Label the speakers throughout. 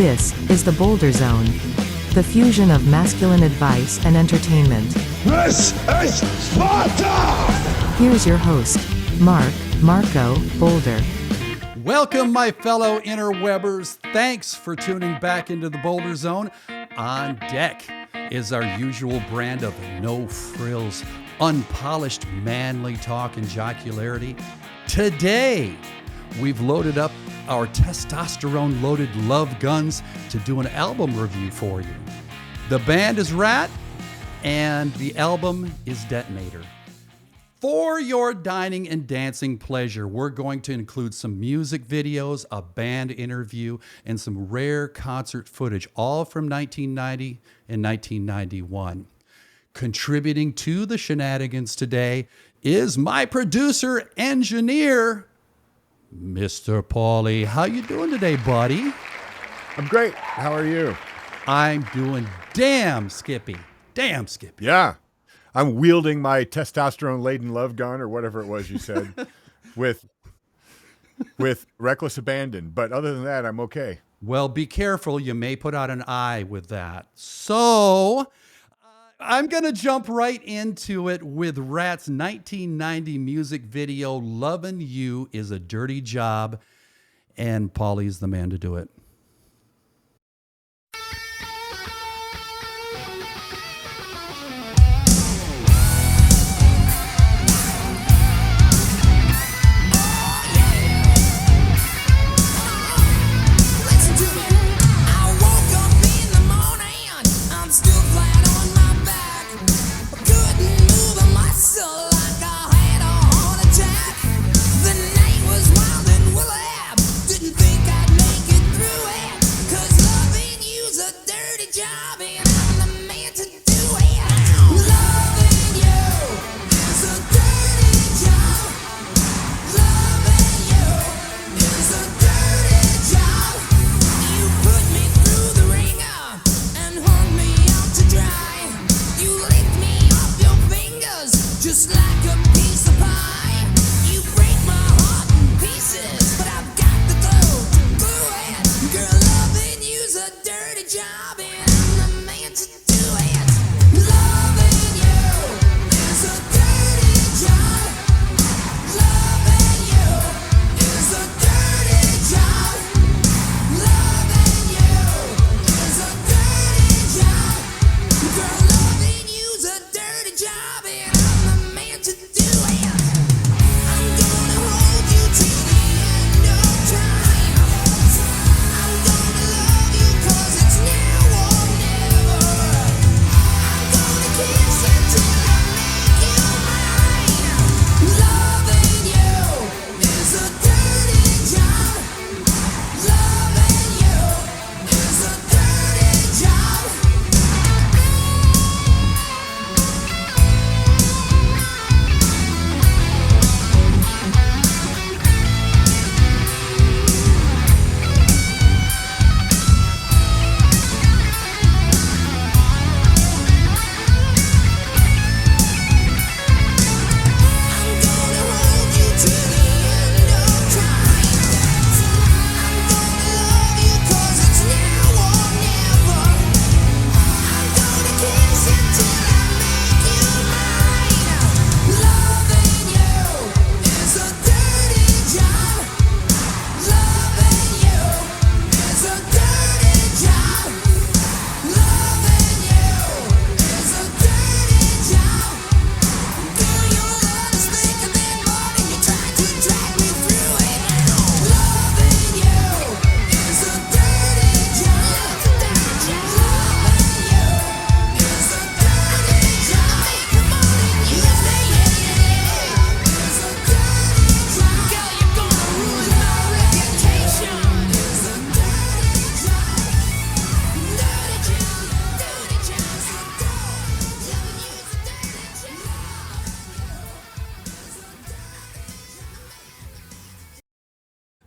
Speaker 1: This is the Boulder Zone, the fusion of masculine advice and entertainment.
Speaker 2: This is Sparta!
Speaker 1: Here's your host, Marco Boulder.
Speaker 3: Welcome, my fellow interwebbers. Thanks for tuning back into the Boulder Zone. On deck is our usual brand of no frills, unpolished manly talk and jocularity. Today, we've loaded up our testosterone-loaded love guns to do an album review for you. The band is RATT, and the album is Detonator. For your dining and dancing pleasure, we're going to include some music videos, a band interview, and some rare concert footage, all from 1990 and 1991. Contributing to the shenanigans today is my producer engineer, Mr. Paulie. How you doing today, buddy?
Speaker 4: I'm great. How are you?
Speaker 3: I'm doing damn skippy.
Speaker 4: Yeah. I'm wielding my testosterone-laden love gun, or whatever it was you said, with reckless abandon. But other than that, I'm okay.
Speaker 3: Well, be careful. You may put out an eye with that. So I'm going to jump right into it with RATT's 1990 music video, Lovin' You Is a Dirty Job, and Paulie's the man to do it.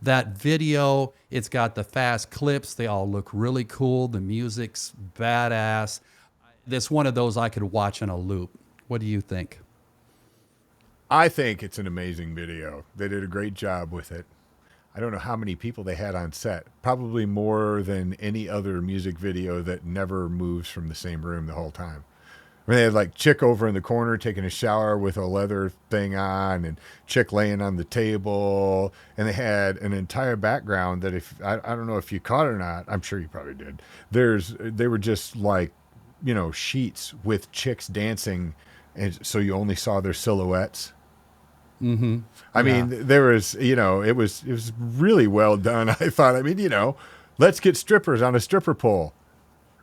Speaker 3: That video, it's got the fast clips. They all look really cool. The music's badass. It's one of those I could watch on a loop. What do you think?
Speaker 4: I think it's an amazing video. They did a great job with it. I don't know how many people they had on set. Probably more than any other music video that never moves from the same room the whole time. I mean, they had like chick over in the corner taking a shower with a leather thing on, and chick laying on the table, and they had an entire background that if I don't know if you caught it or not, I'm sure you probably did. They were just like, you know, sheets with chicks dancing, and so you only saw their silhouettes.
Speaker 3: Mm-hmm.
Speaker 4: I mean, there was, you know, it was really well done. I thought, I mean, you know, let's get strippers on a stripper pole.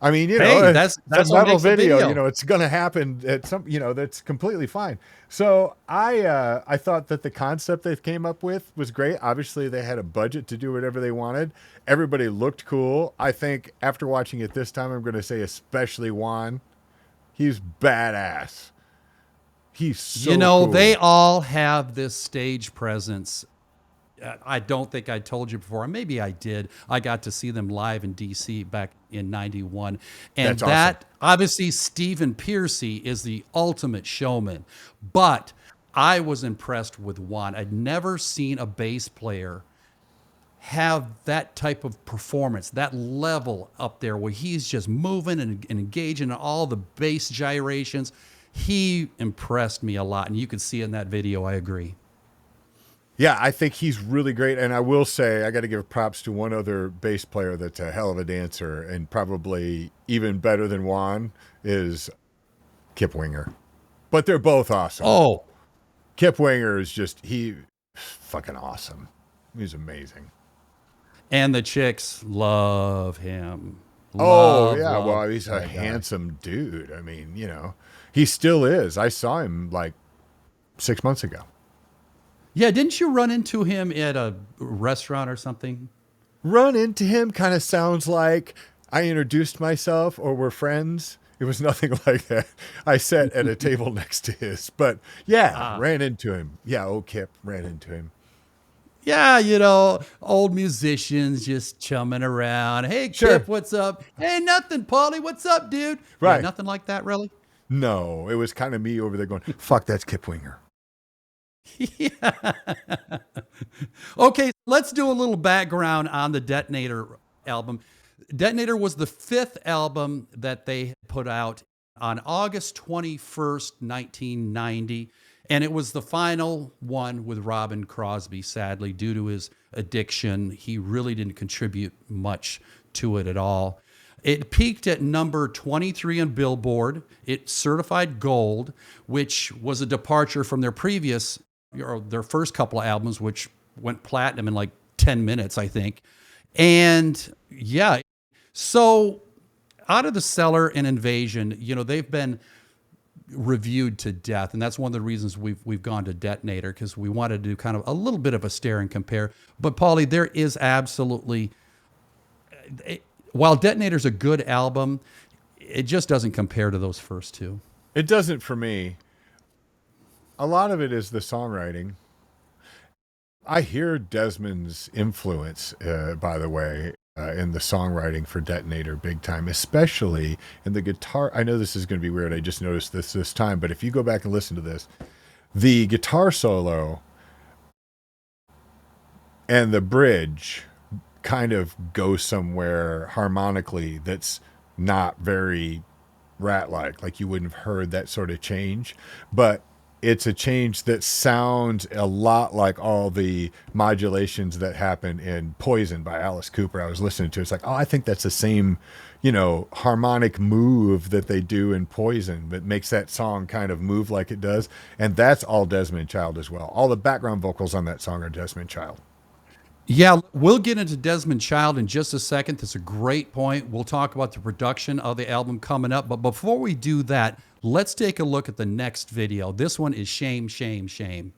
Speaker 4: I mean, you know,
Speaker 3: that's
Speaker 4: a
Speaker 3: what
Speaker 4: metal
Speaker 3: makes a
Speaker 4: video,
Speaker 3: video.
Speaker 4: you know, it's going to happen at some, you know, that's completely fine. So I thought that the concept they came up with was great. Obviously, they had a budget to do whatever they wanted. Everybody looked cool. I think after watching it this time, I'm going to say especially Juan. He's badass. He's so
Speaker 3: You know,
Speaker 4: cool.
Speaker 3: they all have this stage presence. I don't think I told you before. Maybe I did. I got to see them live in DC back in 91. And
Speaker 4: That's awesome.
Speaker 3: that, obviously, Stephen Pearcy is the ultimate showman. But I was impressed with Juan. I'd never seen a bass player have that type of performance, that level up there where he's just moving and engaging in all the bass gyrations. He impressed me a lot, and you could see it in that video. I agree.
Speaker 4: Yeah, I think he's really great. And I will say, I got to give props to one other bass player that's a hell of a dancer, and probably even better than Juan is Kip Winger. But they're both awesome.
Speaker 3: Oh,
Speaker 4: Kip Winger is just, fucking awesome. He's amazing.
Speaker 3: and the chicks love him.
Speaker 4: Oh, yeah.
Speaker 3: Love
Speaker 4: Well, he's a
Speaker 3: that guy.
Speaker 4: handsome dude. I mean, you know, he still is. I saw him like 6 months ago.
Speaker 3: Yeah, didn't you run into him at a restaurant or something?
Speaker 4: Run into him kind of sounds like I introduced myself or we're friends. It was nothing like that. I sat at a table next to his, but yeah, ran into him. Yeah, old Kip ran into him.
Speaker 3: Yeah, you know, old musicians just chumming around. Hey,
Speaker 4: Sure.
Speaker 3: Kip, what's up? Hey, nothing, Paulie. What's up, dude?
Speaker 4: Right.
Speaker 3: Yeah, nothing like that, really?
Speaker 4: No, it was kind of me over there going, fuck, that's Kip Winger.
Speaker 3: Yeah. Okay, let's do a little background on the Detonator album. Detonator was the 5th album that they put out on August 21st, 1990. And it was the final one with Robin Crosby, sadly, due to his addiction. He really didn't contribute much to it at all. It peaked at number 23 on Billboard. It certified gold, which was a departure from their previous, or their first couple of albums, which went platinum in like 10 minutes, I think. And yeah, so Out of the Cellar and Invasion, you know, they've been reviewed to death, and that's one of the reasons we've gone to Detonator, because we wanted to do kind of a little bit of a stare and compare. But Paulie, there is absolutely, while Detonator's a good album, it just doesn't compare to those first two.
Speaker 4: It doesn't for me. A lot of it is the songwriting. I hear Desmond's influence, by the way, in the songwriting for Detonator big time, especially in the guitar. I know this is going to be weird. I just noticed this time, but if you go back and listen to this, the guitar solo and the bridge kind of go somewhere harmonically that's not very Rat-like. Like you wouldn't have heard that sort of change, but it's a change that sounds a lot like all the modulations that happen in Poison by Alice Cooper. I was listening to it. It's like, oh, I think that's the same, you know, harmonic move that they do in Poison that makes that song kind of move like it does. And that's all Desmond Child as well. All the background vocals on that song are Desmond Child.
Speaker 3: Yeah, we'll get into Desmond Child in just a second. That's a great point. We'll talk about the production of the album coming up. But before we do that, let's take a look at the next video. This one is Shame, Shame, Shame.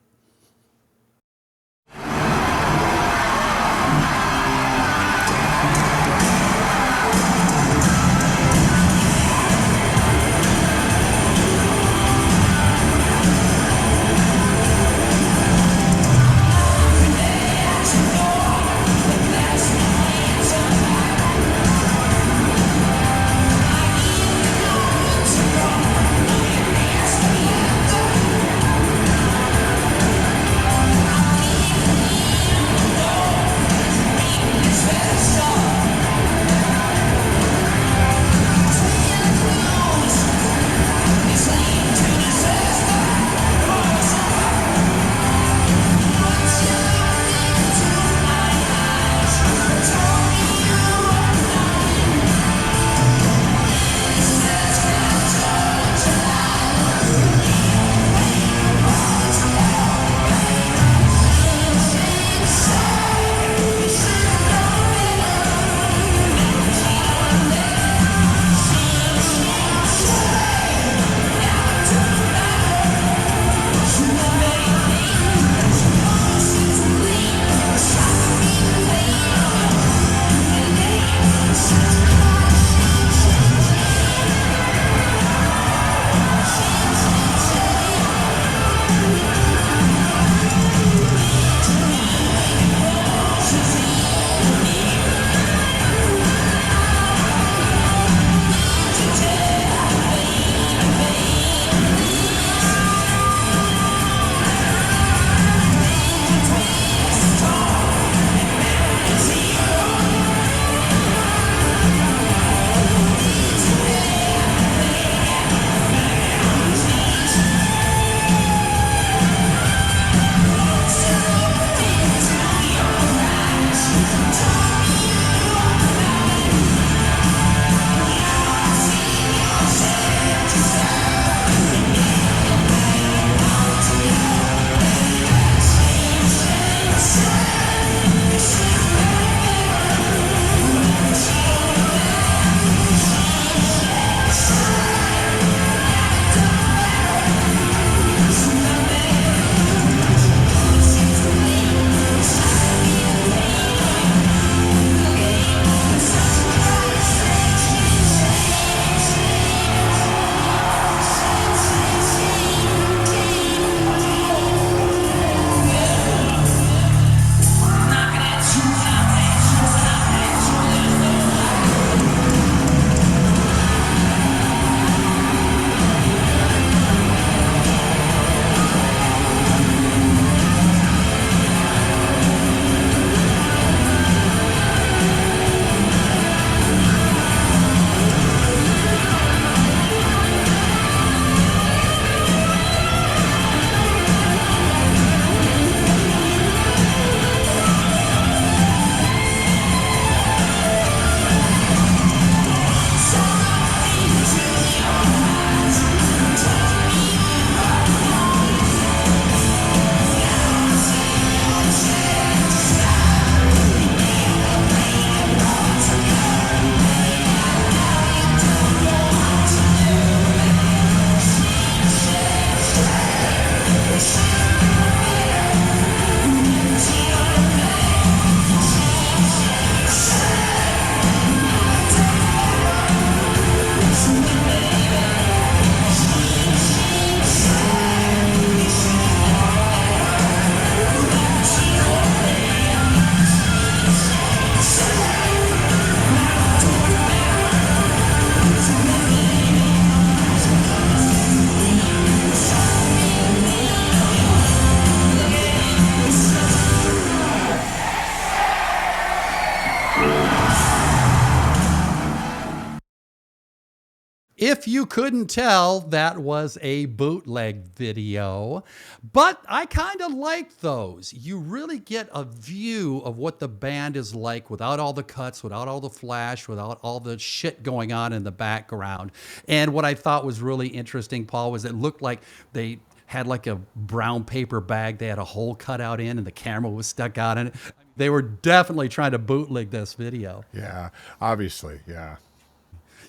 Speaker 3: If you couldn't tell, that was a bootleg video, but I kind of like those. You really get a view of what the band is like without all the cuts, without all the flash, without all the shit going on in the background. And what I thought was really interesting, Paul, was it looked like they had like a brown paper bag they had a hole cut out in and the camera was stuck out in it. They were definitely trying to bootleg this video.
Speaker 4: Yeah, obviously. Yeah.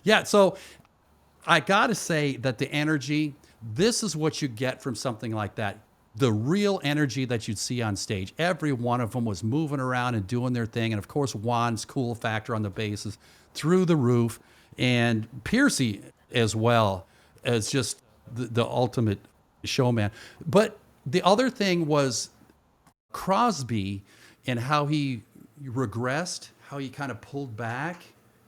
Speaker 3: Yeah, so I got to say that the energy, this is what you get from something like that. The real energy that you'd see on stage. Every one of them was moving around and doing their thing. And of course, Juan's cool factor on the bass is through the roof. And Piercy as well as just the ultimate showman. But the other thing was Crosby and how he regressed, how he kind of pulled back.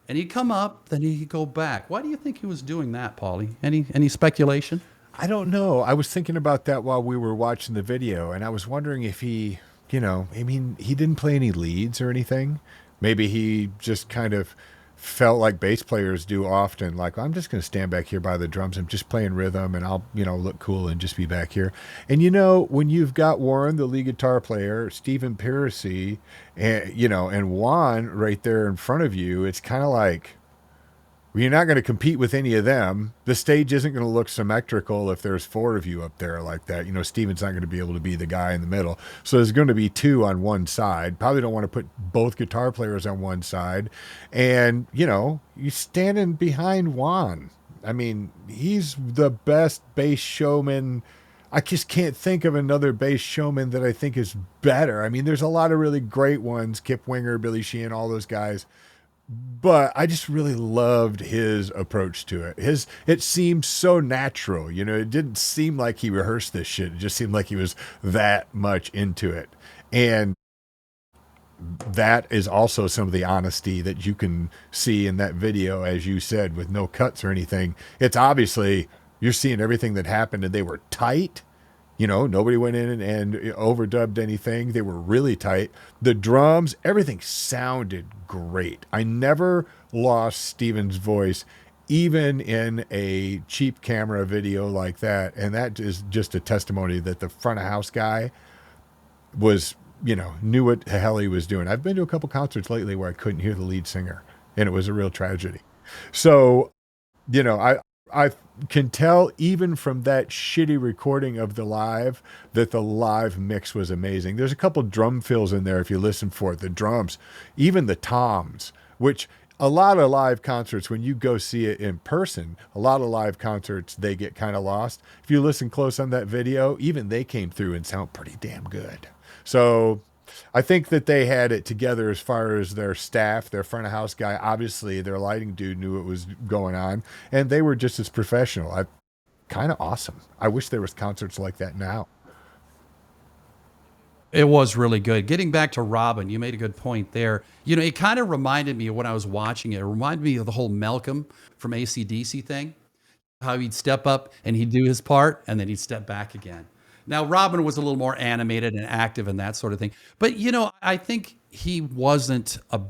Speaker 3: And he'd come up, then he'd go back. Why do you think he was doing that, Paulie? Any speculation?
Speaker 4: I don't know. I was thinking about that while we were watching the video, and I was wondering if he, he didn't play any leads or anything. Maybe he just kind of felt like bass players do often, like, I'm just going to stand back here by the drums and just playing rhythm, and I'll, look cool and just be back here. And, when you've got Warren, the lead guitar player, Stephen Piercy, and Juan right there in front of you, it's kind of like, well, you're not going to compete with any of them. The stage isn't going to look symmetrical if there's four of you up there like that. Steven's not going to be able to be the guy in the middle. So there's going to be two on one side. Probably don't want to put both guitar players on one side. And, you're standing behind Juan. I mean, he's the best bass showman. I just can't think of another bass showman that I think is better. I mean, there's a lot of really great ones. Kip Winger, Billy Sheehan, all those guys. But I just really loved his approach to it. It seemed so natural. It didn't seem like he rehearsed this shit. It just seemed like he was that much into it. And that is also some of the honesty that you can see in that video, as you said, with no cuts or anything. It's obviously, you're seeing everything that happened, and they were tight. Nobody went in and overdubbed anything. They were really tight. The drums, everything sounded great. I never lost Steven's voice, even in a cheap camera video like that. And that is just a testimony that the front of house guy was, knew what the hell he was doing. I've been to a couple concerts lately where I couldn't hear the lead singer, and it was a real tragedy. So, I can tell even from that shitty recording of the live that the live mix was amazing. There's a couple drum fills in there if you listen for it. The drums, even the toms, which a lot of live concerts, when you go see it in person, a lot of live concerts, they get kind of lost. If you listen close on that video, even they came through and sound pretty damn good. So I think that they had it together as far as their staff, their front of house guy. Obviously, their lighting dude knew what was going on, and they were just as professional. Kind of awesome. I wish there was concerts like that now.
Speaker 3: It was really good. Getting back to Robin, you made a good point there. It kind of reminded me of when I was watching it. It reminded me of the whole Malcolm from AC/DC thing, how he'd step up and he'd do his part, and then he'd step back again. Now, Robin was a little more animated and active and that sort of thing. But, I think he wasn't a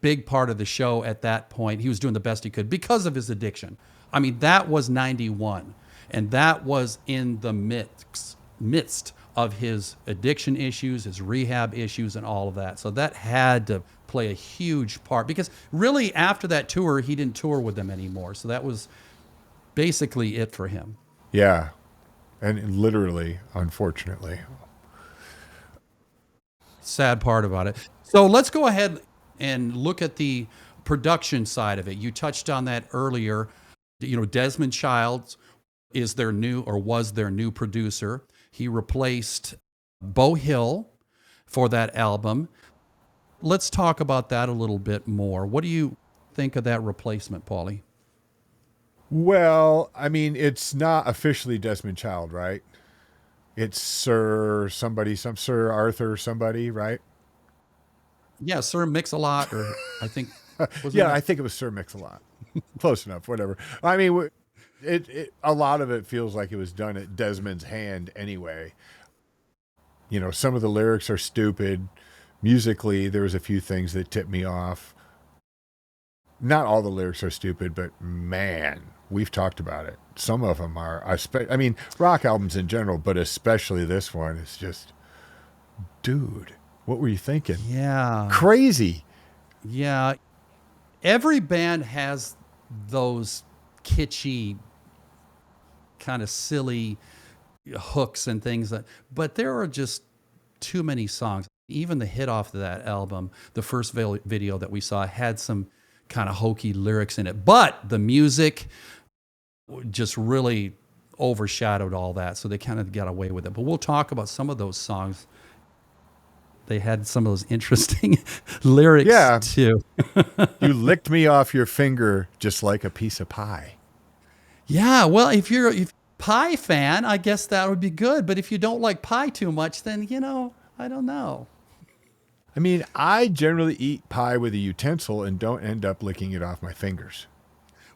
Speaker 3: big part of the show at that point. He was doing the best he could because of his addiction. I mean, that was 91. And that was in the midst of his addiction issues, his rehab issues, and all of that. So that had to play a huge part. Because really, after that tour, he didn't tour with them anymore. So that was basically it for him.
Speaker 4: Yeah. And literally, unfortunately.
Speaker 3: Sad part about it. So let's go ahead and look at the production side of it. You touched on that earlier. Desmond Childs was their new producer. He replaced Beau Hill for that album. Let's talk about that a little bit more. What do you think of that replacement, Paulie?
Speaker 4: Well, I mean, it's not officially Desmond Child, right? It's Sir Arthur somebody, right?
Speaker 3: Yeah, Sir Mix-a-Lot, or I think.
Speaker 4: I think it was Sir Mix-a-Lot. Close enough, whatever. I mean, a lot of it feels like it was done at Desmond's hand anyway. Some of the lyrics are stupid. Musically, there was a few things that tipped me off. Not all the lyrics are stupid, but man, we've talked about it. Some of them are, I mean, rock albums in general, but especially this one is just, dude, what were you thinking?
Speaker 3: Yeah.
Speaker 4: Crazy.
Speaker 3: Yeah. Every band has those kitschy, kind of silly hooks and things, but there are just too many songs. Even the hit off of that album, the first video that we saw, had some kind of hokey lyrics in it, but the music just really overshadowed all that, so they kind of got away with it. But we'll talk about some of those songs. They had some of those interesting lyrics too.
Speaker 4: You licked me off your finger just like a piece of pie.
Speaker 3: Yeah, well, if you're a pie fan, I guess that would be good. But if you don't like pie too much, then, I don't know.
Speaker 4: I mean, I generally eat pie with a utensil and don't end up licking it off my fingers.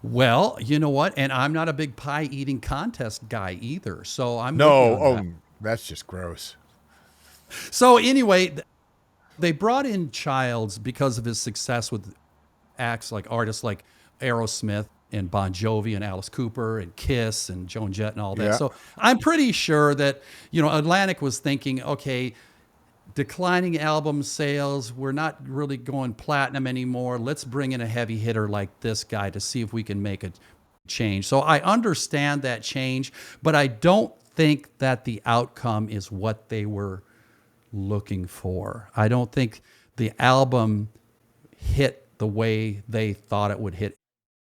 Speaker 3: Well, you know what? And I'm not a big pie eating contest guy either. So I'm
Speaker 4: that's just gross.
Speaker 3: So anyway, they brought in Childs because of his success with artists like Aerosmith and Bon Jovi and Alice Cooper and Kiss and Joan Jett and all that.
Speaker 4: Yeah.
Speaker 3: So I'm pretty sure that, Atlantic was thinking, okay, declining album sales, we're not really going platinum anymore. Let's bring in a heavy hitter like this guy to see if we can make a change. So I understand that change, but I don't think that the outcome is what they were looking for. I don't think the album hit the way they thought it would hit.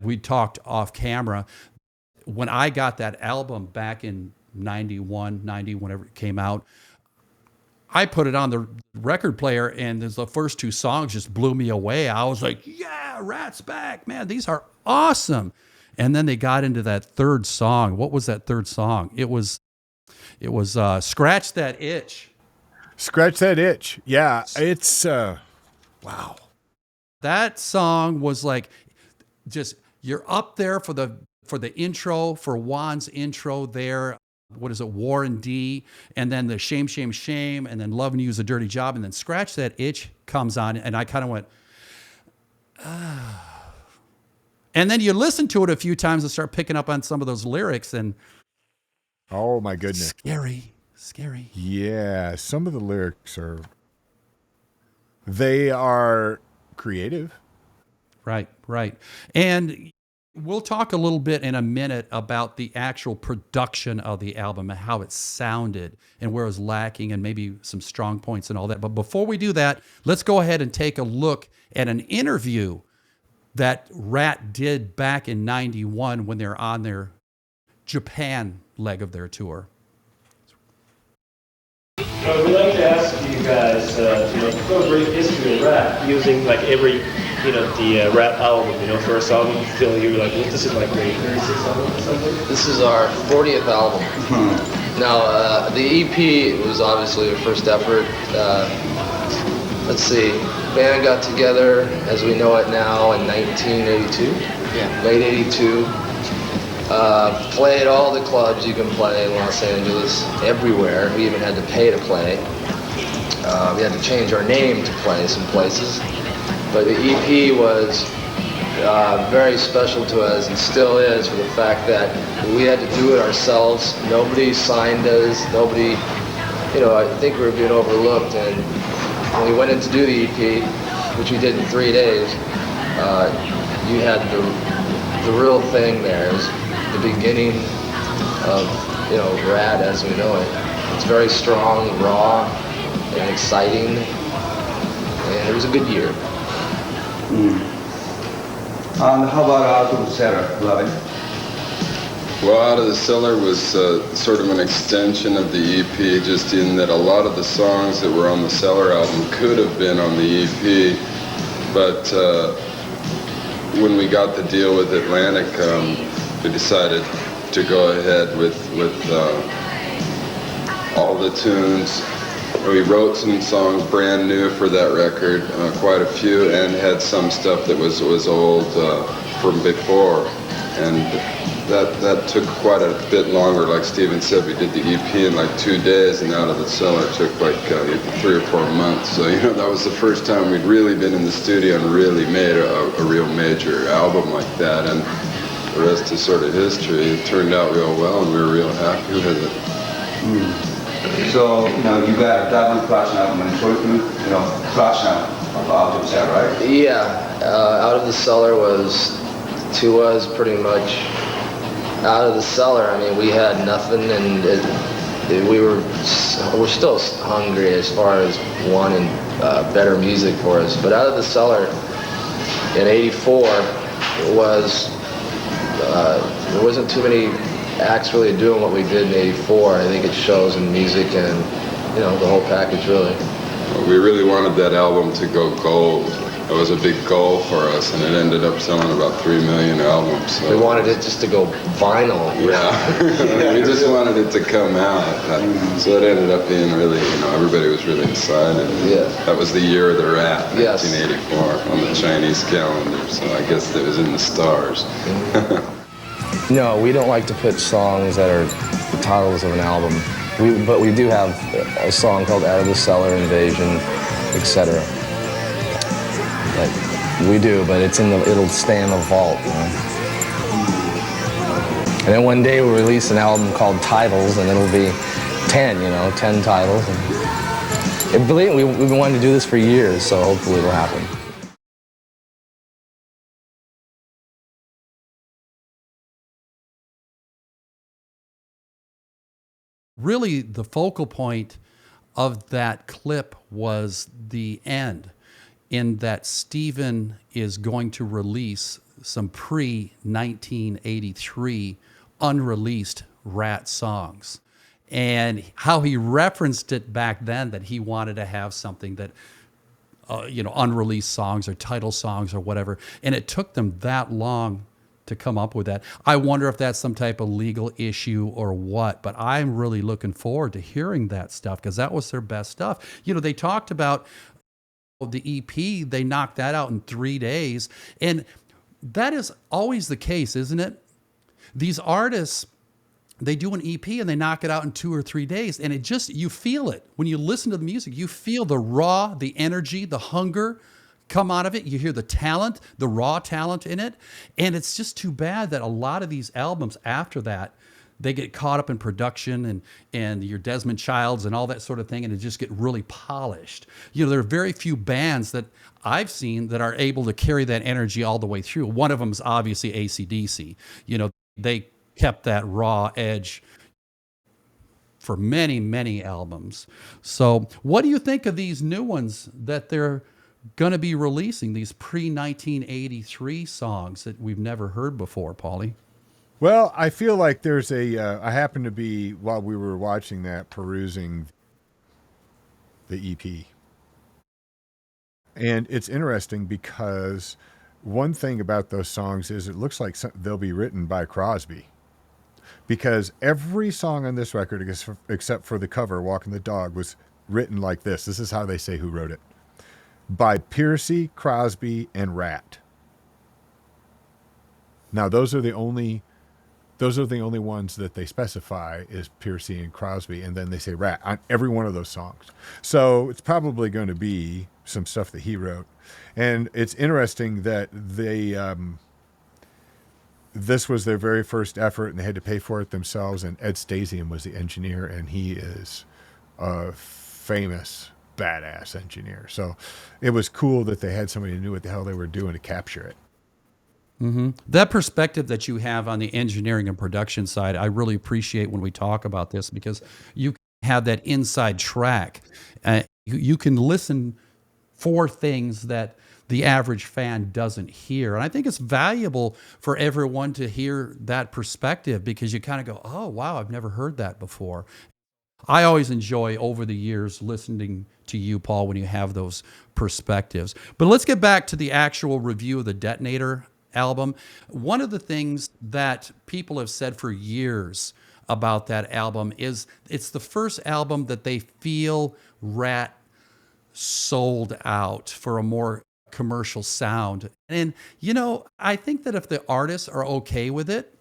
Speaker 3: We talked off camera. When I got that album back in 91, 90, whenever it came out, I put it on the record player, and the first two songs just blew me away. I was like, yeah, Ratt's back, man. These are awesome. And then they got into that third song. What was that third song? It was Scratch That Itch.
Speaker 4: Scratch That Itch. Yeah, it's, wow.
Speaker 3: That song was like, just, you're up there for the intro, for Juan's intro there. What is it? War and D, and then the Shame, Shame, Shame, and then Lovin' You's a Dirty Job, and then Scratch That Itch comes on, and I kind of went, ah. And then you listen to it a few times and start picking up on some of those lyrics, and
Speaker 4: oh my goodness,
Speaker 3: scary.
Speaker 4: Yeah, some of the lyrics they are creative.
Speaker 3: Right. And we'll talk a little bit in a minute about the actual production of the album and how it sounded and where it was lacking and maybe some strong points and all that. But before we do that, let's go ahead and take a look at an interview that RATT did back in 91 when they're on their Japan leg of their tour.
Speaker 5: We'd like to ask you guys, go a brief history of RATT, using like every, the RATT album, first album, Phil, you were like, this is like grade 36 album or something?
Speaker 6: This is our 40th album. Now, the EP was obviously our first effort. Let's see, band got together as we know it now in 1982, late 82. Played all the clubs you can play in Los Angeles, everywhere. We even had to pay to play. We had to change our name to play some places. But the EP was very special to us and still is, for the fact that we had to do it ourselves. Nobody signed us, nobody, I think we were being overlooked. And when we went in to do the EP, which we did in 3 days, you had the real thing there. It was the beginning of, RATT as we know it. It's very strong, raw, and exciting, and it was a good year.
Speaker 7: And how about Out of the Cellar, Lovin?
Speaker 8: Well, Out of the Cellar was sort of an extension of the EP, just in that a lot of the songs that were on the Cellar album could have been on the EP, but when we got the deal with Atlantic, we decided to go ahead with all the tunes. We wrote some songs brand new for that record, quite a few, and had some stuff that was old from before. And that took quite a bit longer. Like Steven said, we did the EP in like 2 days, and Out of the Cellar took like 3 or 4 months. So, that was the first time we'd really been in the studio and really made a real major album like that. And the rest is sort of history. It turned out real well, and we were real happy with it.
Speaker 7: So, you know, you got a double platinum and triple, platinum of albums there, right?
Speaker 6: Yeah, Out of the Cellar was, to us, pretty much out of the cellar. I mean, we had nothing, and we're still hungry as far as wanting better music for us. But Out of the Cellar in '84 was, there wasn't too many acts really doing what we did in '84. I think it shows in music and, you know, the whole package really.
Speaker 8: We really wanted that album to go gold. It was a big goal for us, and it ended up selling about 3 million albums. So.
Speaker 6: We wanted it just to go vinyl.
Speaker 8: Yeah, we just wanted it to come out. So it ended up being really, you know, everybody was really excited.
Speaker 6: Yeah.
Speaker 8: That was the year of the RATT,
Speaker 6: Yes.
Speaker 8: 1984, on the Chinese calendar. So I guess it was in the stars.
Speaker 6: No, we don't like to put songs that are the titles of an album. But we do have a song called Out of the Cellar, Invasion, etc. We do, but it'll stay in the vault, you know? And then one day we'll release an album called Titles, and it'll be 10, 10 titles. And believe me, we've been wanting to do this for years, so hopefully it'll happen.
Speaker 3: Really, the focal point of that clip was the end, in that Steven is going to release some pre-1983 unreleased RATT songs. And how he referenced it back then, that he wanted to have something that, unreleased songs or title songs or whatever. And it took them that long to come up with that. I wonder if that's some type of legal issue or what, but I'm really looking forward to hearing that stuff, because that was their best stuff. You know, they talked about the EP, they knocked that out in 3 days. And that is always the case, isn't it? These artists, they do an EP and they knock it out in 2 or 3 days. And it just, you feel it. When you listen to the music, you feel the raw, the energy, the hunger come out of it. You hear the talent, the raw talent in it. And it's just too bad that a lot of these albums after that, they get caught up in production and your Desmond Childs and all that sort of thing, and it just get really polished. You know, there are very few bands that I've seen that are able to carry that energy all the way through. One of them is obviously AC/DC. You know, they kept that raw edge for many, many albums. So what do you think of these new ones that they're going to be releasing, these pre-1983 songs that we've never heard before, Paulie?
Speaker 4: Well, I feel like there's I happened to be, while we were watching that, perusing the EP. And it's interesting because one thing about those songs is it looks like they'll be written by Crosby. Because every song on this record, except for the cover, Walking the Dog, was written like this. This is how they say who wrote it. By Piercy, Crosby, and RATT. Now, those are the only ones that they specify is Piercy and Crosby, and then they say RATT on every one of those songs. So it's probably going to be some stuff that he wrote. And it's interesting that they this was their very first effort, and they had to pay for it themselves. And Ed Stasium was the engineer, and he is a famous badass engineer. So it was cool that they had somebody who knew what the hell they were doing to capture it.
Speaker 3: Mm-hmm. That perspective that you have on the engineering and production side, I really appreciate when we talk about this, because you have that inside track. You can listen for things that the average fan doesn't hear. And I think it's valuable for everyone to hear that perspective, because you kind of go, oh, wow, I've never heard that before. I always enjoy over the years listening to you, Paul, when you have those perspectives. But let's get back to the actual review of the Detonator album. One of the things that people have said for years about that album is it's the first album that they feel RATT sold out for a more commercial sound. And, you know, I think that if the artists are okay with it,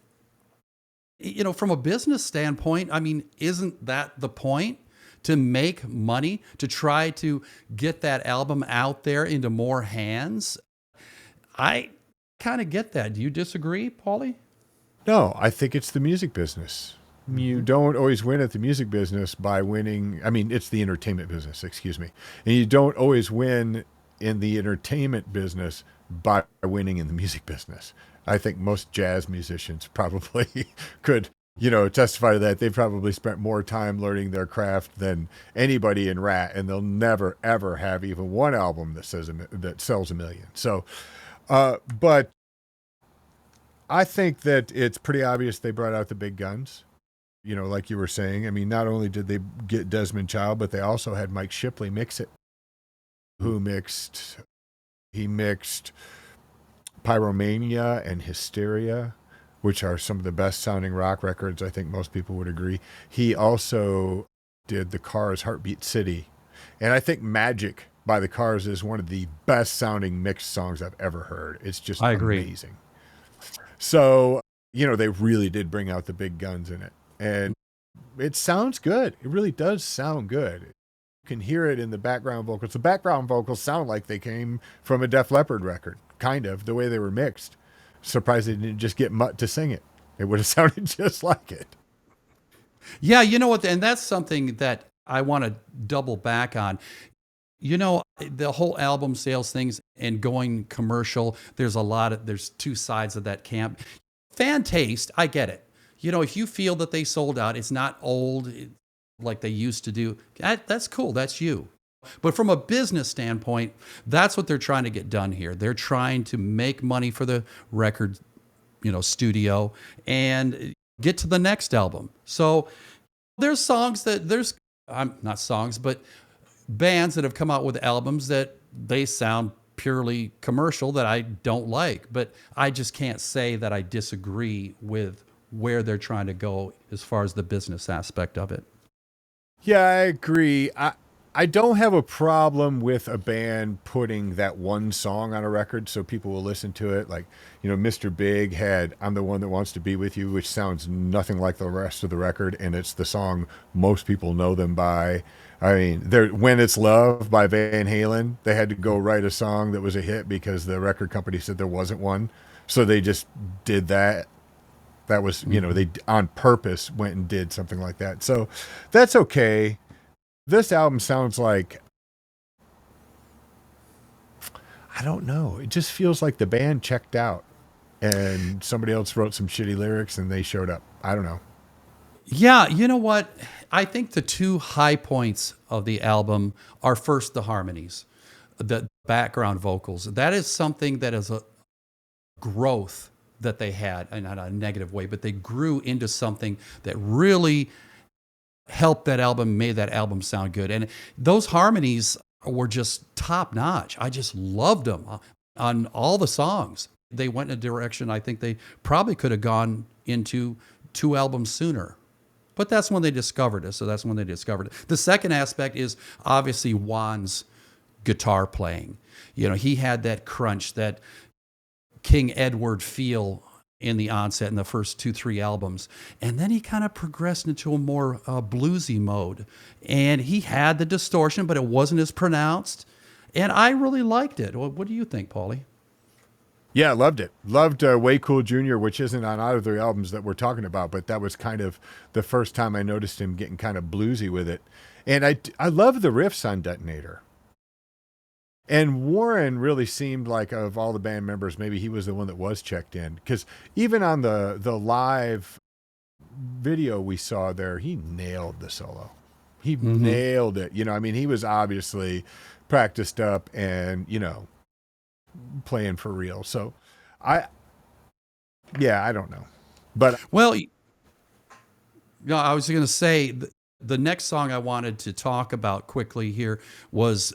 Speaker 3: you know, from a business standpoint, I mean, isn't that the point? To make money, to try to get that album out there into more hands? I kind of get that. Do you disagree, Paulie?
Speaker 4: No, I think it's the music business. You don't always win at the music business by winning. I mean, it's the entertainment business, excuse me. And you don't always win in the entertainment business by winning in the music business. I think most jazz musicians probably could, testify to that. They've probably spent more time learning their craft than anybody in RATT, and they'll never, ever have even one album that sells a million. So, but I think that it's pretty obvious they brought out the big guns. Like you were saying, I mean, not only did they get Desmond Child, but they also had Mike Shipley mix it, he mixed Pyromania and Hysteria, which are some of the best sounding rock records. I think most people would agree. He also did the Cars' Heartbeat City. And I think Magic by the Cars is one of the best sounding mixed songs I've ever heard. It's just amazing. So, they really did bring out the big guns in it. And it sounds good. It really does sound good. You can hear it in the background vocals. The background vocals sound like they came from a Def Leppard record, kind of, the way they were mixed. Surprised they didn't just get Mutt to sing it. It would have sounded just like it.
Speaker 3: Yeah, you know what? And that's something that I want to double back on. The whole album sales things and going commercial, there's two sides of that camp. Fan taste, I get it. If you feel that they sold out, it's not old like they used to do. That's cool. That's you. But from a business standpoint, that's what they're trying to get done here. They're trying to make money for the record, studio and get to the next album. So there's not songs, but bands that have come out with albums that they sound purely commercial that I don't like. But I just can't say that I disagree with where they're trying to go as far as the business aspect of it.
Speaker 4: Yeah, I agree. I don't have a problem with a band putting that one song on a record so people will listen to it. Like, Mr. Big had I'm the One That Wants to Be With You, which sounds nothing like the rest of the record, and it's the song most people know them by. I mean, When It's Love by Van Halen, they had to go write a song that was a hit because the record company said there wasn't one. So they just did that. That was, they on purpose went and did something like that. So that's okay. This album sounds like, I don't know. It just feels like the band checked out and somebody else wrote some shitty lyrics and they showed up. I don't know.
Speaker 3: Yeah, you know what? I think the two high points of the album are first the harmonies, the background vocals. That is something that is a growth that they had, and not a negative way, but they grew into something that really helped that album, made that album sound good. And those harmonies were just top notch. I just loved them on all the songs. They went in a direction I think they probably could have gone into 2 albums sooner. But that's when they discovered it. So that's when they discovered it. The second aspect is obviously Juan's guitar playing. He had that crunch, that King Edward feel in the onset in the first 2-3 albums. And then he kind of progressed into a more bluesy mode. And he had the distortion, but it wasn't as pronounced. And I really liked it. What do you think, Paulie?
Speaker 4: Yeah, I loved it. Loved Way Cool Jr., which isn't on either of the albums that we're talking about, but that was kind of the first time I noticed him getting kind of bluesy with it. And I love the riffs on Detonator. And Warren really seemed like, of all the band members, maybe he was the one that was checked in. Because even on the live video we saw there, he nailed the solo. He nailed it. He was obviously practiced up and, playing for real. So I don't know. But
Speaker 3: well, I was going to say the next song I wanted to talk about quickly here was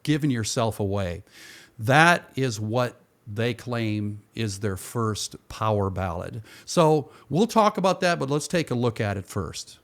Speaker 3: Giving Yourself Away. That is what they claim is their first power ballad. So we'll talk about that, but let's take a look at it first.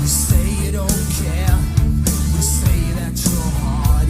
Speaker 9: Say you don't care. You say that you're hard.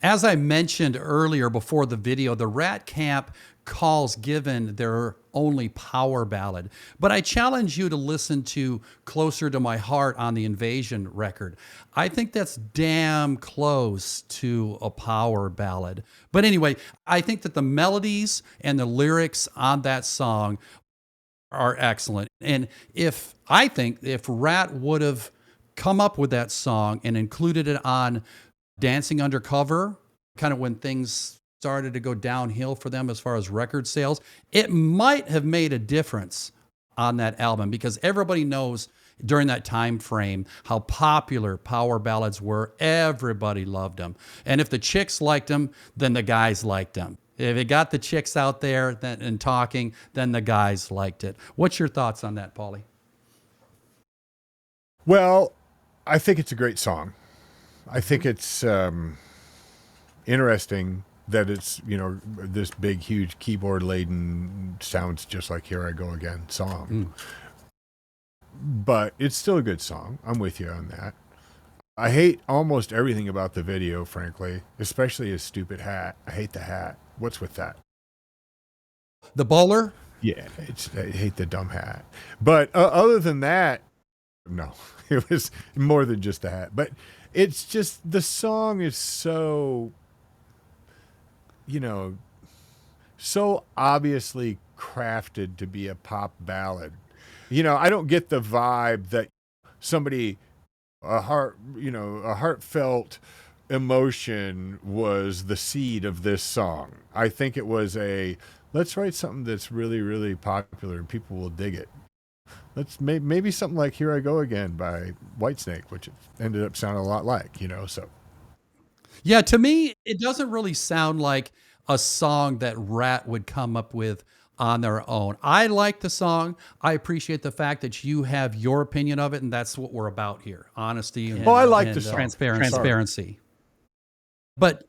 Speaker 3: As I mentioned earlier before the video, the Rat Camp calls Givin their only power ballad. But I challenge you to listen to Closer to My Heart on the Invasion record. I think that's damn close to a power ballad. But anyway, I think that the melodies and the lyrics on that song are excellent. And I think if Rat would have come up with that song and included it on Dancing Undercover, kind of when things started to go downhill for them as far as record sales, it might have made a difference on that album, because everybody knows during that time frame how popular power ballads were. Everybody loved them. And if the chicks liked them, then the guys liked them. If it got the chicks out there and talking, then the guys liked it. What's your thoughts on that, Paulie?
Speaker 4: Well, I think it's a great song. I think it's interesting that it's, this big, huge keyboard laden, sounds just like Here I Go Again song. But it's still a good song. I'm with you on that. I hate almost everything about the video, frankly, especially his stupid hat. I hate the hat. What's with that?
Speaker 3: The bowler?
Speaker 4: Yeah, I hate the dumb hat. But other than that, no, it was more than just the hat. But it's just, the song is so, so obviously crafted to be a pop ballad. I don't get the vibe that somebody, a heartfelt emotion was the seed of this song. I think it was let's write something that's really, really popular and people will dig it. Let's maybe something like Here I Go Again by Whitesnake, which it ended up sounding a lot like, so.
Speaker 3: Yeah, to me, it doesn't really sound like a song that Rat would come up with on their own. I like the song. I appreciate the fact that you have your opinion of it, and that's what we're about here. Honesty and,
Speaker 4: I like the
Speaker 3: and
Speaker 4: song.
Speaker 3: transparency. But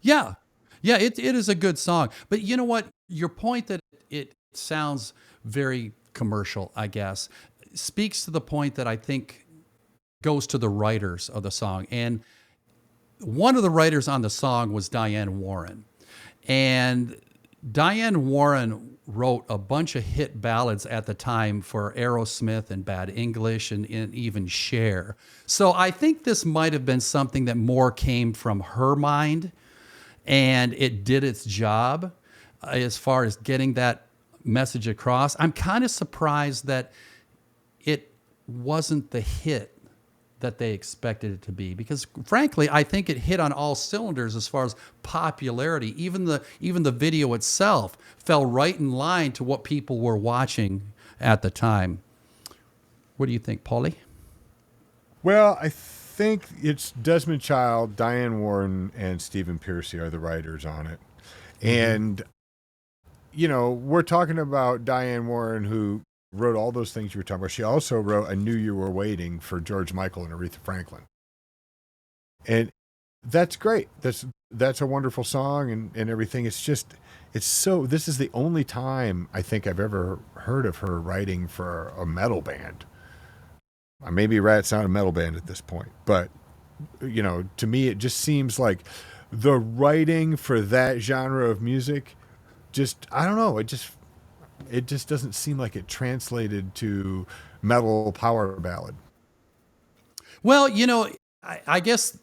Speaker 3: yeah, it is a good song. But you know what? Your point that it sounds very commercial, I guess, speaks to the point that I think goes to the writers of the song. And one of the writers on the song was Diane Warren. And Diane Warren wrote a bunch of hit ballads at the time for Aerosmith and Bad English and even Cher. So I think this might have been something that more came from her mind, and it did its job as far as getting that message across. I'm kind of surprised that it wasn't the hit that they expected it to be, because frankly, I think it hit on all cylinders as far as popularity. Even the video itself fell right in line to what people were watching at the time. What do you think, Paulie?
Speaker 4: Well, I think it's Desmond Child, Diane Warren, and Stephen Pearcy are the writers on it. And, we're talking about Diane Warren, who wrote all those things you were talking about. She also wrote I Knew You Were Waiting for George Michael and Aretha Franklin. And that's great. That's a wonderful song and everything. This is the only time I think I've ever heard of her writing for a metal band. Maybe Rat's not a metal band at this point, but to me, it just seems like the writing for that genre of music, I don't know. It just doesn't seem like it translated to metal power ballad.
Speaker 3: Well, I guess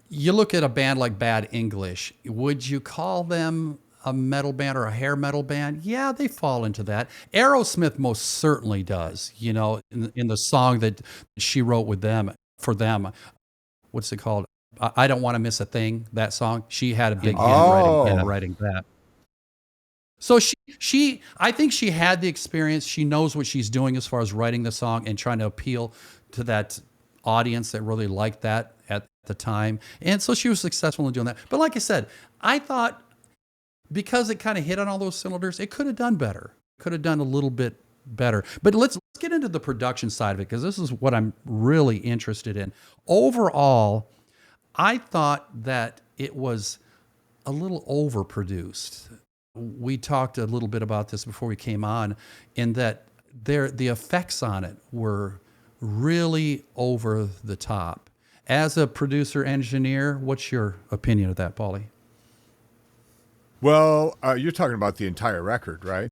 Speaker 3: you look at a band like Bad English. Would you call them a metal band or a hair metal band? Yeah, they fall into that. Aerosmith most certainly does. In the song that she wrote for them. What's it called? I Don't Want to Miss a Thing. That song. She had a big hand in writing that. So I think she had the experience. She knows what she's doing as far as writing the song and trying to appeal to that audience that really liked that at the time. And so she was successful in doing that. But like I said, I thought because it kind of hit on all those cylinders, it could have done better. Could have done a little bit better. But let's get into the production side of it, because this is what I'm really interested in. Overall, I thought that it was a little overproduced. We talked a little bit about this before we came on, in that the effects on it were really over the top. As a producer engineer, what's your opinion of that, Paulie?
Speaker 4: Well, you're talking about the entire record, right?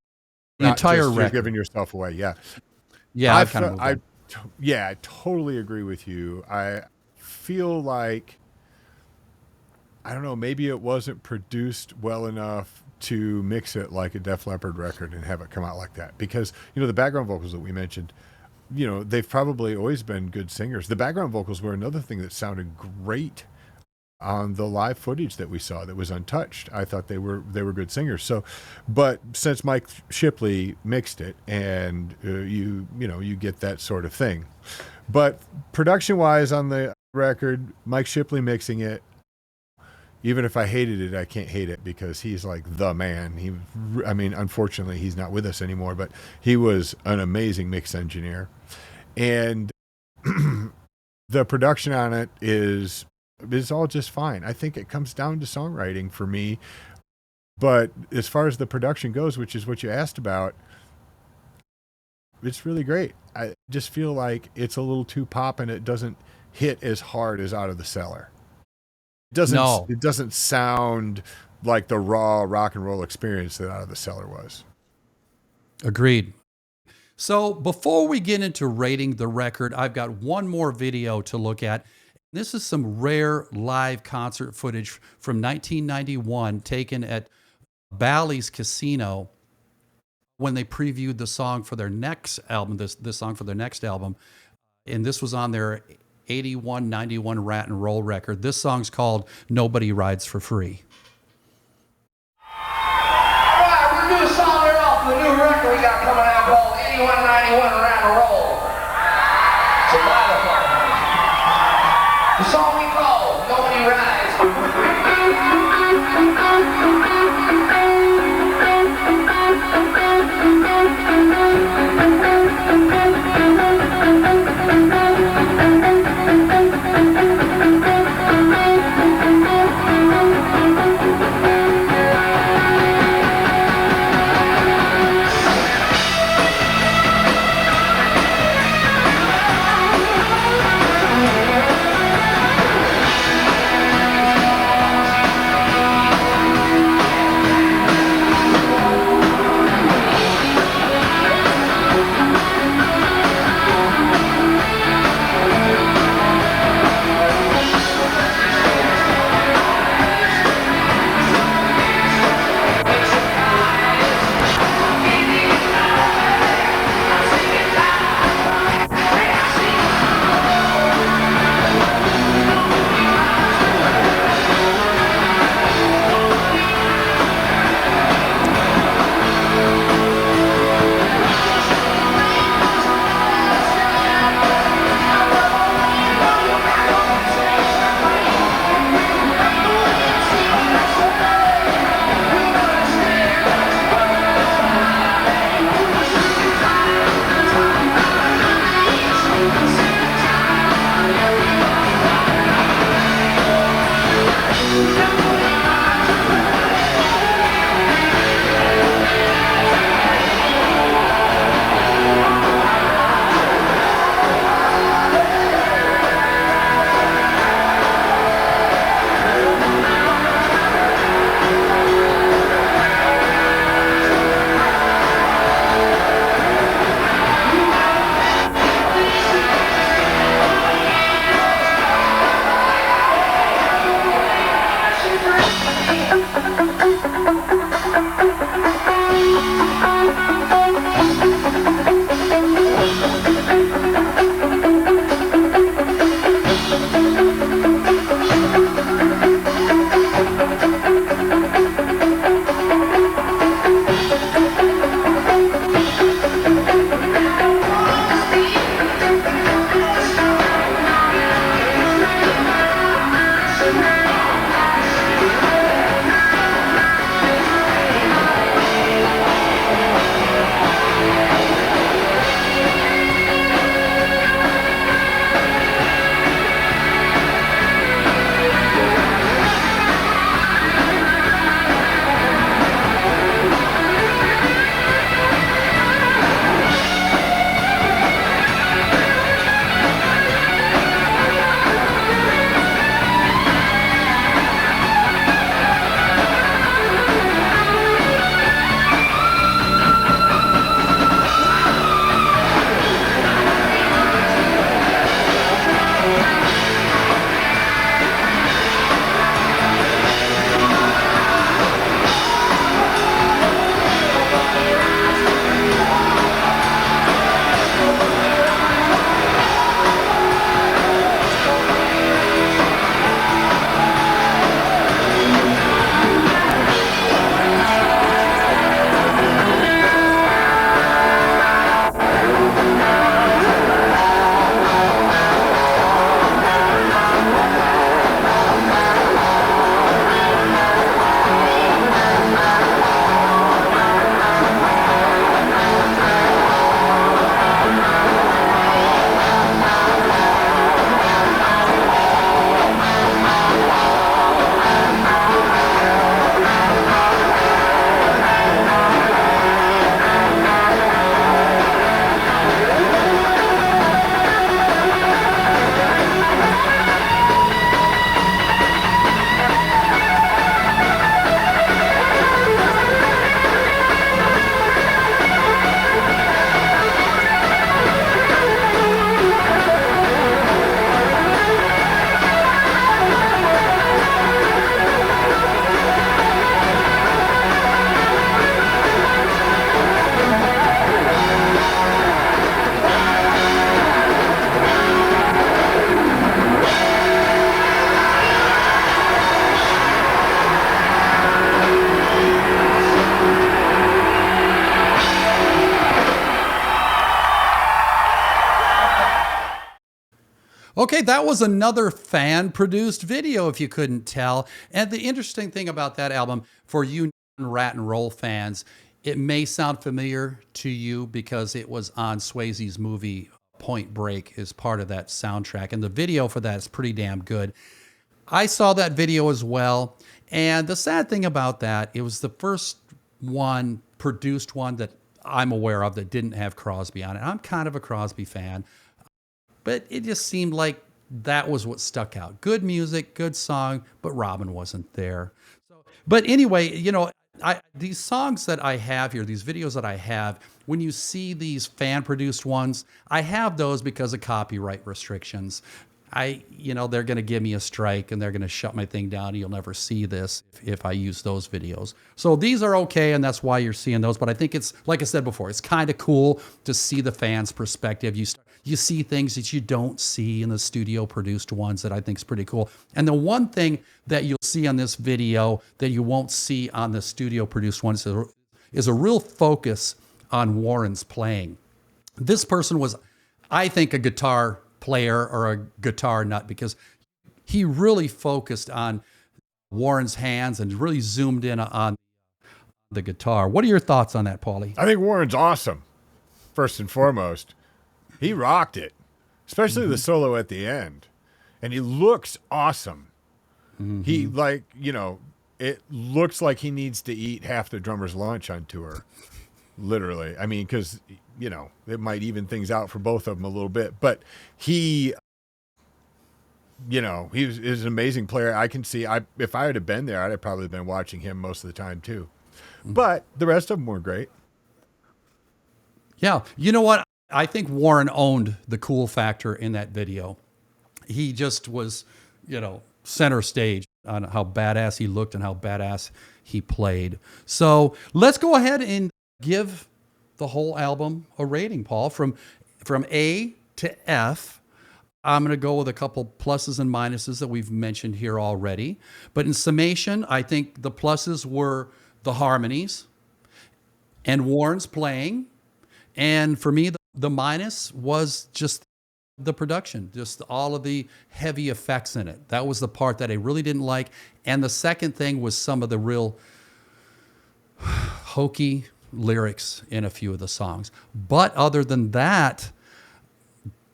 Speaker 3: The entire
Speaker 4: just, you're
Speaker 3: record.
Speaker 4: giving yourself away. Yeah.
Speaker 3: Yeah, I've kind of
Speaker 4: yeah, I totally agree with you. I feel like, I don't know, maybe it wasn't produced well enough to mix it like a Def Leppard record and have it come out like that. Because, the background vocals that we mentioned, they've probably always been good singers. The background vocals were another thing that sounded great on the live footage that we saw that was untouched. I thought they were good singers. So, but since Mike Shipley mixed it, and you get that sort of thing. But production wise on the record, Mike Shipley mixing it, even if I hated it, I can't hate it because he's like the man. Unfortunately he's not with us anymore, but he was an amazing mix engineer. And the production on it is all just fine. I think it comes down to songwriting for me. But as far as the production goes, which is what you asked about, it's really great. I just feel like it's a little too pop and it doesn't hit as hard as Out of the Cellar. It doesn't sound like the raw rock and roll experience that Out of the Cellar was.
Speaker 3: Agreed. So before we get into rating the record, I've got one more video to look at. This is some rare live concert footage from 1991 taken at Bally's Casino when they previewed the song for their next album, this song for their next album. And this was on their 81-91 Rat and Roll record. This song's called Nobody Rides for Free.
Speaker 9: All right, we're going to do a song here off the new record we got coming out called 81-91 Rat and Roll. It's a xylophone. The song we call Nobody Rides for Free.
Speaker 3: Okay, that was another fan-produced video, if you couldn't tell. And the interesting thing about that album, for you Rat and Roll fans, it may sound familiar to you because it was on Swayze's movie Point Break as part of that soundtrack. And the video for that is pretty damn good. I saw that video as well. And the sad thing about that, it was the first one, produced one that I'm aware of that didn't have Crosby on it. I'm kind of a Crosby fan. But it just seemed like that was what stuck out. Good music, good song, but Robin wasn't there. But anyway, you know, these songs that I have here, these videos that I have, when you see these fan-produced ones, I have those because of copyright restrictions. They're going to give me a strike and they're going to shut my thing down. You'll never see this if I use those videos. So these are okay, and that's why you're seeing those. But I think it's, like I said before, it's kind of cool to see the fans' perspective. You see things that you don't see in the studio produced ones that I think is pretty cool. And the one thing that you'll see on this video that you won't see on the studio produced ones is a real focus on Warren's playing. This person was, I think, a guitar player or a guitar nut because he really focused on Warren's hands and really zoomed in on the guitar. What are your thoughts on that, Paulie?
Speaker 4: I think Warren's awesome, first and foremost. He rocked it, especially the solo at the end. And he looks awesome. He, it looks like he needs to eat half the drummer's lunch on tour. Literally. I mean, because, it might even things out for both of them a little bit. But he is an amazing player. I can see, if I had been there, I'd have probably been watching him most of the time too. But the rest of them were great.
Speaker 3: Yeah. You know what? I think Warren owned the cool factor in that video. He just was, center stage on how badass he looked and how badass he played. So let's go ahead and give the whole album a rating, Paul, from A to F. I'm going to go with a couple pluses and minuses that we've mentioned here already. But in summation, I think the pluses were the harmonies and Warren's playing. And for me, the minus was just the production, just all of the heavy effects in it. That was the part that I really didn't like. And the second thing was some of the real hokey lyrics in a few of the songs. But other than that,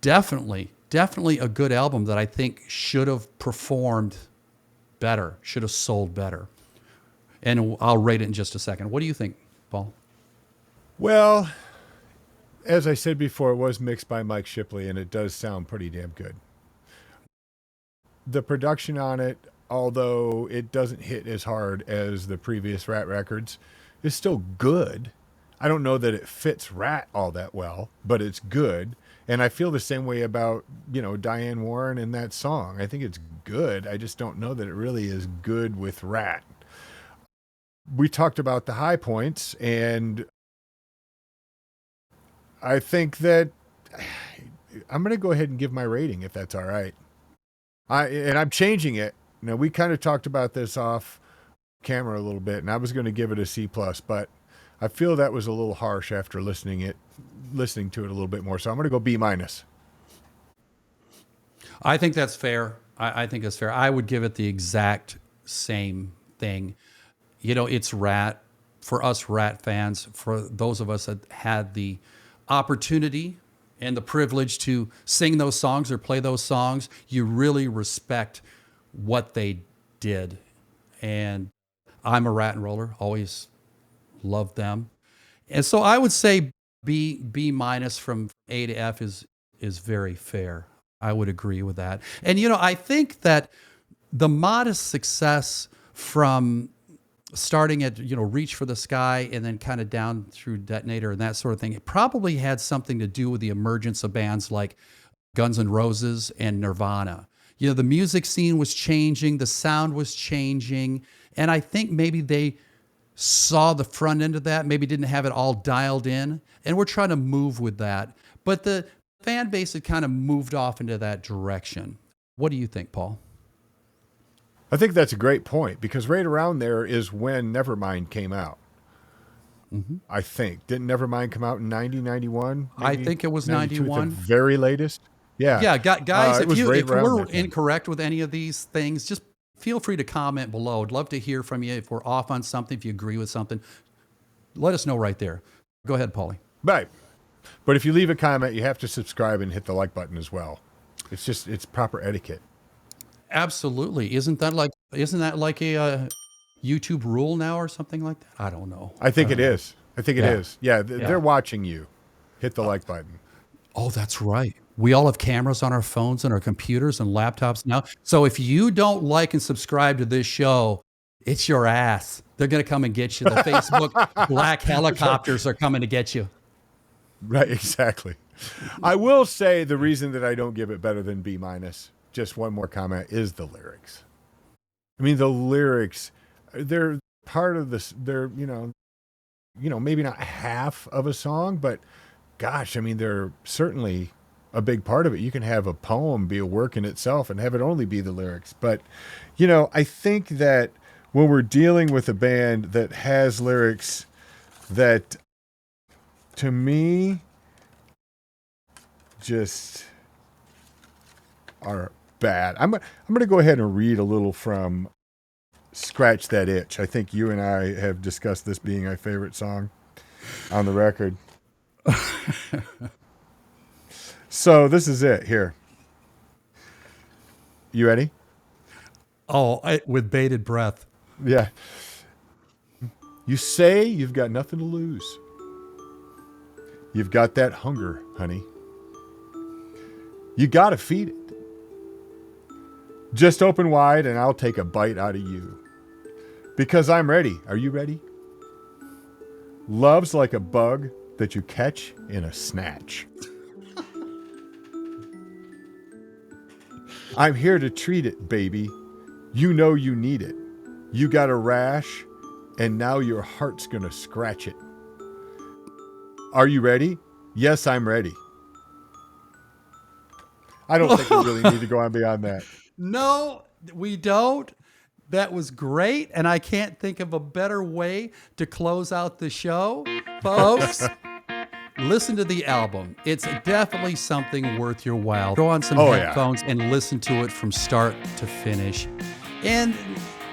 Speaker 3: definitely a good album that I think should have performed better, should have sold better. And I'll rate it in just a second. What do you think, Paul?
Speaker 4: Well, as I said before, it was mixed by Mike Shipley, and it does sound pretty damn good. The production on it, although it doesn't hit as hard as the previous Rat records, is still good. I don't know that it fits Rat all that well, but it's good. And I feel the same way about, Diane Warren and that song. I think it's good. I just don't know that it really is good with Rat. We talked about the high points, and I think that I'm going to go ahead and give my rating, if that's all right. I'm changing it. Now, we kind of talked about this off camera a little bit, and I was going to give it a C+, but I feel that was a little harsh after listening to it a little bit more. So I'm going to go B-.
Speaker 3: I think that's fair. I think that's fair. I would give it the exact same thing. It's Rat. For us Rat fans, for those of us that had the opportunity and the privilege to sing those songs or play those songs, you really respect what they did. And I'm a Rat and Roller, always loved them. And so I would say B- from A to F is very fair. I would agree with that. And, I think that the modest success from starting at, Reach for the Sky and then kind of down through Detonator and that sort of thing, it probably had something to do with the emergence of bands like Guns N' Roses and Nirvana. The music scene was changing, the sound was changing, and I think maybe they saw the front end of that, maybe didn't have it all dialed in, and we're trying to move with that. But the fan base had kind of moved off into that direction. What do you think, Paul?
Speaker 4: I think that's a great point, because right around there is when Nevermind came out. Mm-hmm. I think. Didn't Nevermind come out in 90, 91?
Speaker 3: I think it was 91.
Speaker 4: The very latest? Yeah.
Speaker 3: Yeah, guys,
Speaker 4: it
Speaker 3: if
Speaker 4: was right
Speaker 3: if
Speaker 4: around
Speaker 3: we're
Speaker 4: that time.
Speaker 3: incorrect with any of these things, just feel free to comment below. I'd love to hear from you. If we're off on something, if you agree with something, let us know right there. Go ahead, Paulie.
Speaker 4: Right. But if you leave a comment, you have to subscribe and hit the like button as well. It's proper etiquette.
Speaker 3: Absolutely. Isn't that like a YouTube rule now or something like that? I don't know.
Speaker 4: I think it is. I think it
Speaker 3: Yeah.
Speaker 4: is. Yeah, they're watching you. Hit the like button.
Speaker 3: Oh, that's right. We all have cameras on our phones and our computers and laptops now. So if you don't like and subscribe to this show, it's your ass. They're going to come and get you. The Facebook black helicopters are coming to get you.
Speaker 4: Right, exactly. I will say the reason that I don't give it better than B-, just one more comment, is the lyrics. I mean, the lyrics, they're part of this, they're, maybe not half of a song, but gosh, I mean, they're certainly a big part of it. You can have a poem be a work in itself and have it only be the lyrics. But, I think that when we're dealing with a band that has lyrics that, to me, just are bad. I'm going to go ahead and read a little from Scratch That Itch. I think you and I have discussed this being our favorite song on the record. So this is it here. You ready?
Speaker 3: Oh, with bated breath.
Speaker 4: Yeah. You say you've got nothing to lose. You've got that hunger, honey. You got to feed it. Just open wide and I'll take a bite out of you. Because I'm ready. Are you ready? Love's like a bug that you catch in a snatch. I'm here to treat it, baby. You know you need it. You got a rash, and now your heart's gonna scratch it. Are you ready? Yes, I'm ready. I don't think we really need to go on beyond that.
Speaker 3: No, we don't. That was great. And I can't think of a better way to close out the show. Folks, listen to the album. It's definitely something worth your while. Throw on some headphones and listen to it from start to finish. And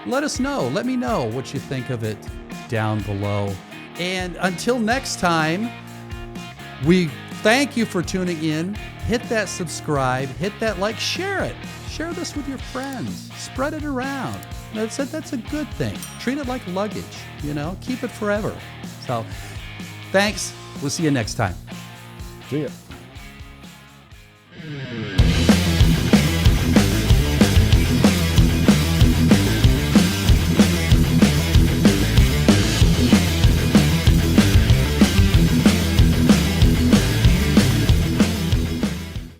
Speaker 3: let us know. Let me know what you think of it down below. And until next time, we thank you for tuning in. Hit that subscribe, hit that like, share it. Share this with your friends. Spread it around. That's a good thing. Treat it like luggage, keep it forever. So thanks. We'll see you next time.
Speaker 4: See ya.